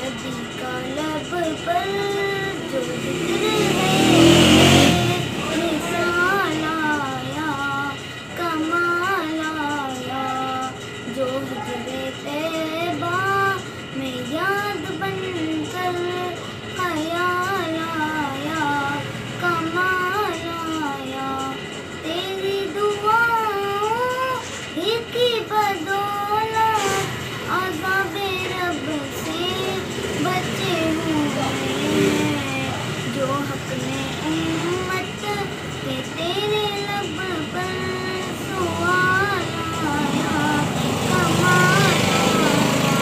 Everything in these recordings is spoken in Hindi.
नदी का लब पर जो जिक्र है मिसाल आया कमाल आया, जो हिजरे तैबा में याद बनकर ख्याल आया कमाल आया। तेरी दुआओं ही की बदौलत अज़ाबे रब से बचे हुए हैं, जो हक में उम्मत के तेरे लब पर सवाल आया कमाल आया।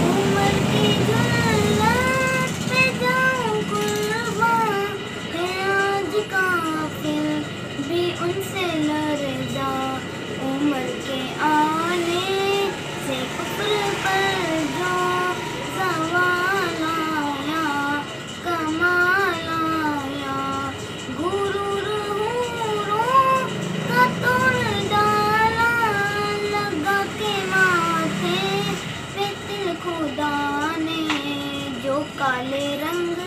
उम्र की जुल्लत पे जाऊं कुर्बान है आज काफिर भी उनसे लरज़ा, उम्र के आने से कुफ्र पर जो सवाल आया कमाल आया। गुरूर हूरों का तोड़ डाला लगा के माथे पे तिल खुदा ने, जो काले रंग